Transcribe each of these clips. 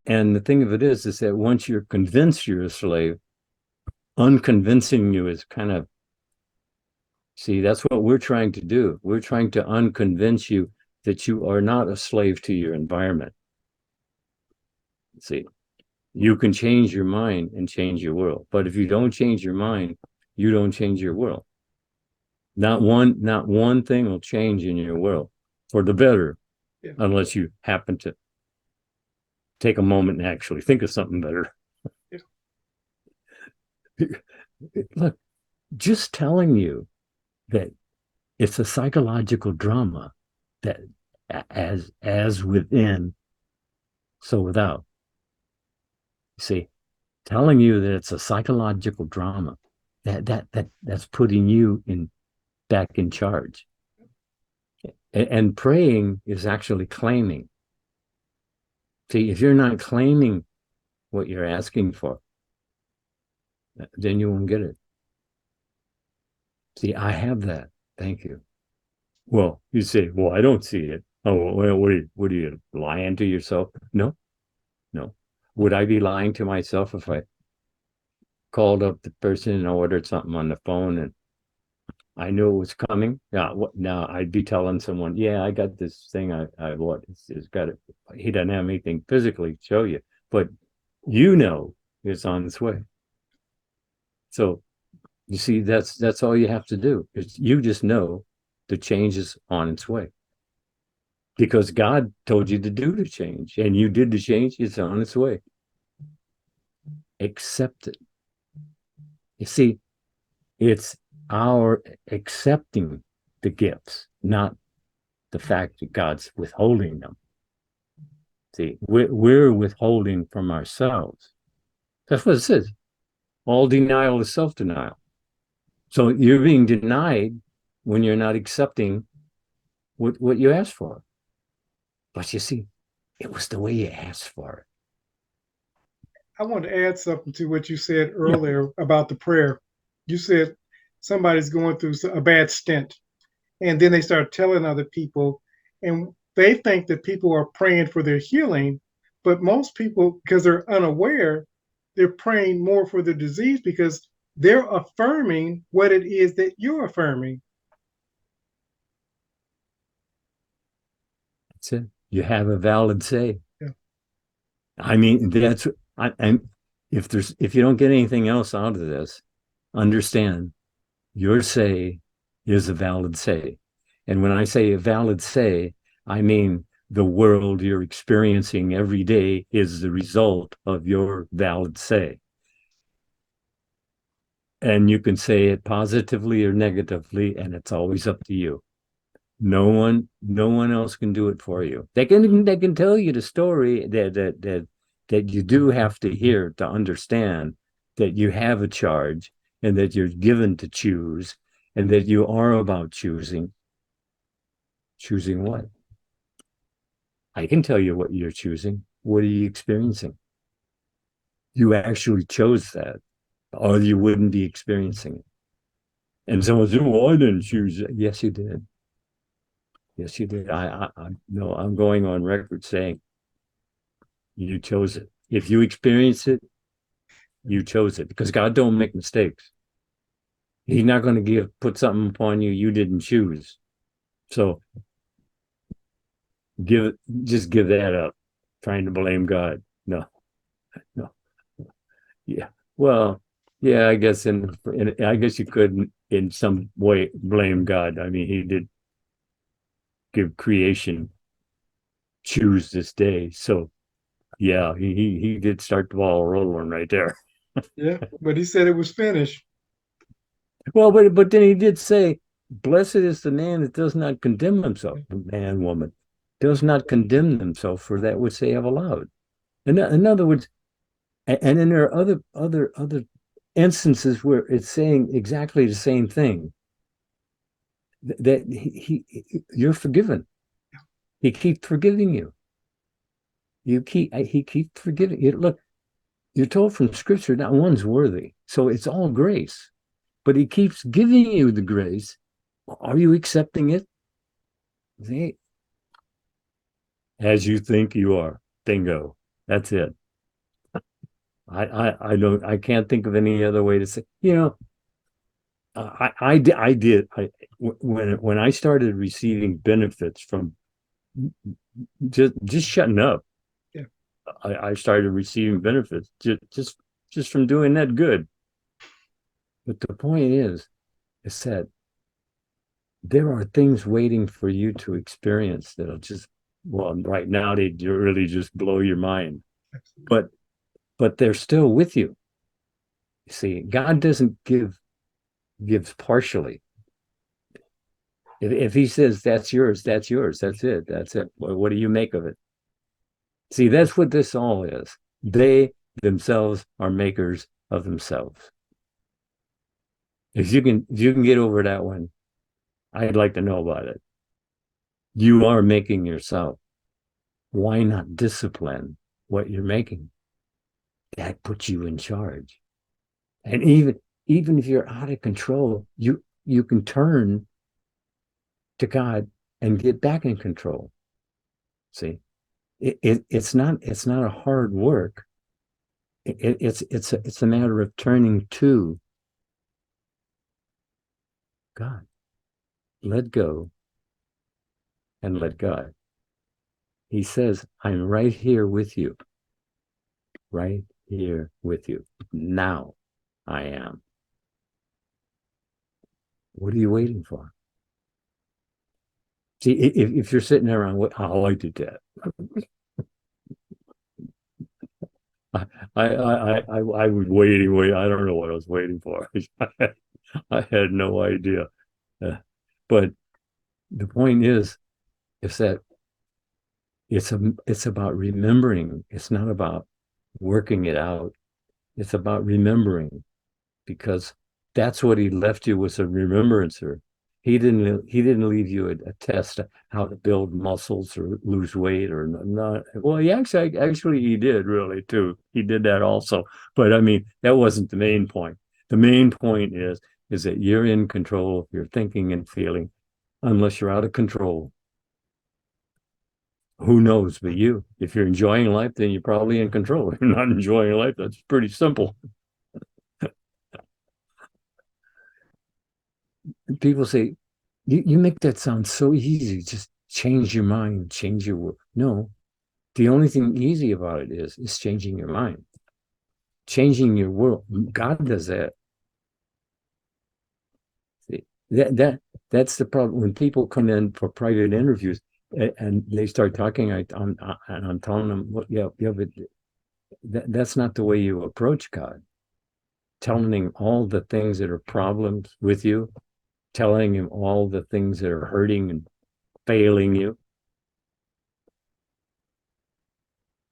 And the thing of it is that once you're convinced you're a slave, unconvincing you is kind of, see, that's what we're trying to do. We're trying to unconvince you that you are not a slave to your environment. See, you can change your mind and change your world. But if you don't change your mind, you don't change your world. Not one thing will change in your world for the better, unless you happen to take a moment and actually think of something better. Look, just telling you that it's a psychological drama that as within, so without. See, telling you that it's a psychological drama that's putting you back in charge. And praying is actually claiming. See, if you're not claiming what you're asking for, then you won't get it. See, I have that. Thank you. Well, you say, well, I don't see it. Oh, well, what are you lying to yourself? No. Would I be lying to myself if I called up the person and ordered something on the phone and I knew it was coming? Yeah. Now I'd be telling someone, yeah, I got this thing. I what? It's got it. He doesn't have anything physically to show you, but you know it's on its way. So you see, that's all you have to do. Is you just know the change is on its way. Because God told you to do the change, and you did the change, it's on its way. Accept it. You see, it's our accepting the gifts, not the fact that God's withholding them. See, we're withholding from ourselves. That's what it says. All denial is self-denial. So you're being denied when you're not accepting what you asked for. But you see, it was the way you asked for it. I want to add something to what you said earlier about the prayer. You said somebody's going through a bad stint, and then they start telling other people, and they think that people are praying for their healing, but most people, because they're unaware, they're praying more for the disease because they're affirming what it is that you're affirming. That's it. You have a valid say. Yeah. I mean, I'm if you don't get anything else out of this, understand your say is a valid say. And when I say a valid say, I mean the world you're experiencing every day is the result of your valid say. And you can say it positively or negatively, and it's always up to you. No one else can do it for you. They can tell you the story that you do have to hear to understand that you have a charge and that you're given to choose and that you are about choosing. Choosing what? I can tell you what you're choosing. What are you experiencing? You actually chose that, or you wouldn't be experiencing it. And someone said, well, I didn't choose it. Yes, you did. Yes, you did. I no, I'm going on record saying you chose it. If you experience it, you chose it because God don't make mistakes. He's not going to put something upon you you didn't choose. So just give that up. Trying to blame God. No. Yeah. Well, yeah, I guess I guess you could in some way blame God. I mean, he did give creation choose this day. So yeah, he did start the ball rolling right there. Yeah, but he said it was finished. Well, but then he did say, "Blessed is the man that does not condemn himself, man, woman, does not condemn themselves for that which they have allowed." In other words, and then there are other instances where it's saying exactly the same thing. That you're forgiven. He keeps forgiving you. He keeps forgiving you. Look, you're told from Scripture not one's worthy, so it's all grace. But he keeps giving you the grace. Are you accepting it? See? As you think you are. Bingo. That's it. I don't, I can't think of any other way to say, I did, when I started receiving benefits from just shutting up, Yeah. I started receiving benefits just from doing that good. But the point is that there are things waiting for you to experience that'll just, well, right now they really just blow your mind. Absolutely. But they're still with you. See, God doesn't gives partially. If he says that's yours, that's yours. That's it. That's it. What do you make of it? See, that's what this all is. They themselves are makers of themselves. If you can get over that one, I'd like to know about it. You are making yourself. Why not discipline what you're making? That puts you in charge. And even if you're out of control, you can turn to God and get back in control. See, it's not a hard work. It's a matter of turning to God. Let go and let God. He says, I'm right here with you. Right here with you. Now I am. What are you waiting for? See, if you're sitting around, oh, I did that. I was waiting. I don't know what I was waiting for. I had no idea. But the point is that it's about remembering. It's not about working it out. It's about remembering, because that's what he left you, was a remembrancer. He didn't leave you a test how to build muscles or lose weight or not. Well, he actually he did, really, too. He did that also. But I mean, that wasn't the main point. The main point is that you're in control of your thinking and feeling, unless you're out of control. Who knows but you? If you're enjoying life, then you're probably in control. If you're not enjoying life, that's pretty simple. People say, you make that sound so easy. Just change your mind, change your world. No, the only thing easy about it is changing your mind, changing your world. God does that. See, that's the problem. When people come in for private interviews and they start talking, I'm telling them, well, yeah, but that's not the way you approach God. Telling him all the things that are problems with you, telling him all the things that are hurting and failing you.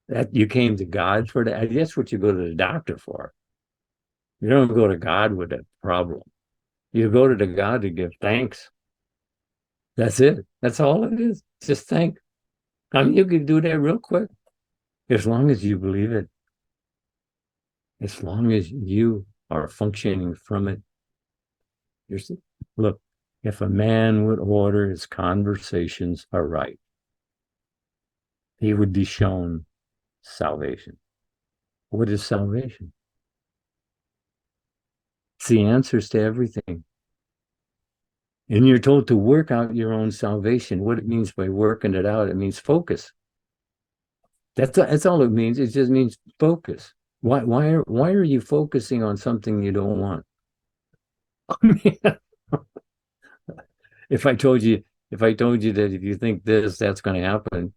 That you came to God for that. That's what you go to the doctor for. You don't go to God with a problem. You go to the God to give thanks. That's it. That's all it is. Just thank. I mean, you can do that real quick as long as you believe it. As long as you are functioning from it. You're, look, if a man would order his conversations aright, he would be shown salvation. What is salvation? It's the answers to everything. And you're told to work out your own salvation. What it means by working it out, it means focus. That's all it means. It just means focus. Why are you focusing on something you don't want? I mean, if I told you if I told you that if you think this, that's going to happen,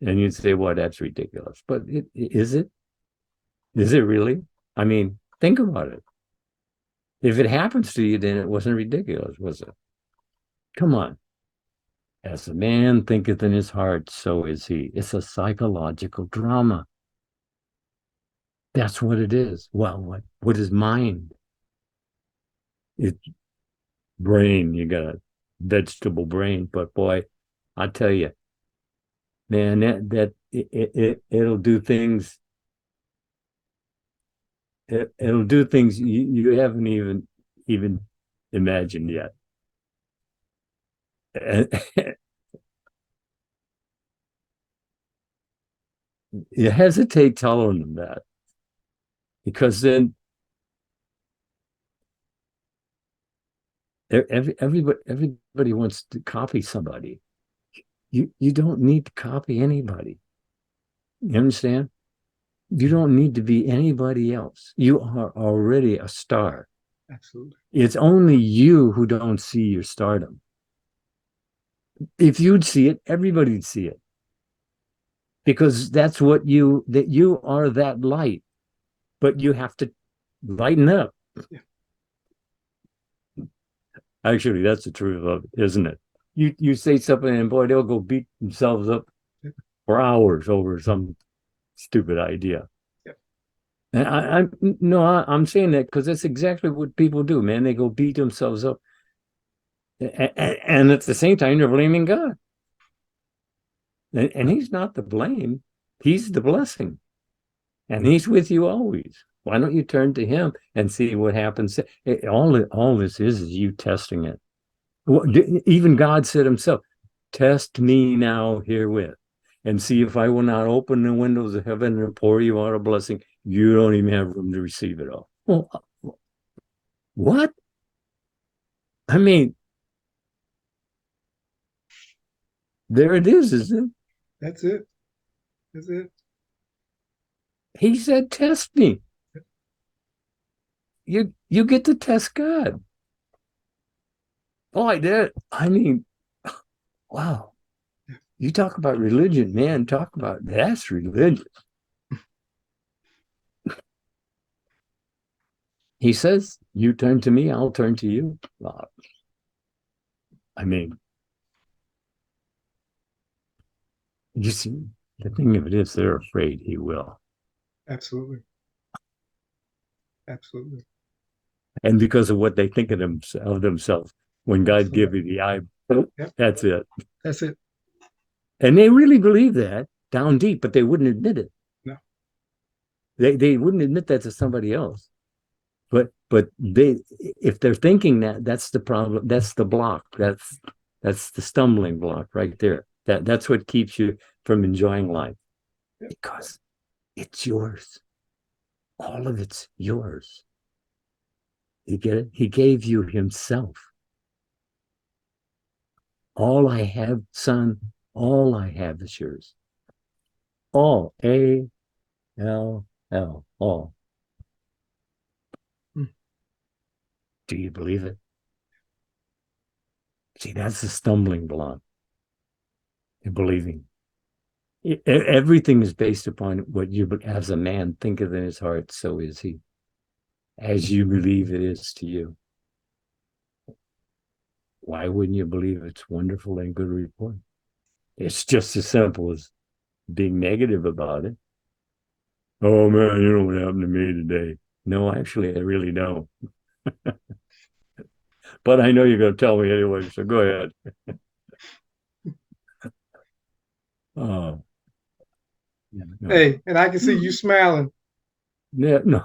and you'd say, "Well, that's ridiculous." But is it? Is it really? I mean, think about it. If it happens to you, then it wasn't ridiculous, was it? Come on. As a man thinketh in his heart, so is he. It's a psychological drama. That's what it is. Well, what is mind? It's brain. You got a vegetable brain, but boy, I tell you, man, it'll do things. It'll do things you haven't even imagined yet. you hesitate telling them that, because then everybody wants to copy somebody. You don't need to copy anybody. You understand? You don't need to be anybody else. You are already a star. Absolutely. It's only you who don't see your stardom. If you'd see it, everybody'd see it. Because that's that you are that light, but you have to lighten up. Yeah. Actually, that's the truth of it, isn't it? You say something and boy, they'll go beat themselves up for hours over some stupid idea. Yep. And I'm saying that because that's exactly what people do, man. They go beat themselves up. And at the same time, they're blaming God. And he's not the blame. He's the blessing. And he's with you always. Why don't you turn to him and see what happens? All this is you testing it. Even God said himself, test me now herewith and see if I will not open the windows of heaven and pour you out a blessing. You don't even have room to receive it all. Well, what? I mean, there it is, isn't it? That's it. That's it. He said, test me. You get to test God. Oh, I did. I mean, wow. You talk about religion, man. Talk about that's religion. He says, you turn to me, I'll turn to you. I mean, you see, the thing of it is, they're afraid he will. Absolutely. Absolutely. And because of what they think of themselves, when God give you the eye, yep. That's it. That's it. And they really believe that down deep, but they wouldn't admit it. No. They wouldn't admit that to somebody else. But they, if they're thinking that, that's the problem. That's the block. That's the stumbling block right there. That's what keeps you from enjoying life, because it's yours. All of it's yours. You get it? He gave you himself. All I have, son, all I have is yours. All, A-L-L, all. Do you believe it? See, that's the stumbling block in believing. Everything is based upon what you, as a man, thinketh in his heart, so is he. As you believe it is to you. Why wouldn't you believe it's wonderful and good report? It's just as simple as being negative about it. Oh man, you know what happened to me today? No, actually, I really don't. But I know you're going to tell me anyway, so go ahead. Oh, yeah, no. Hey, and I can see you smiling. Yeah, no.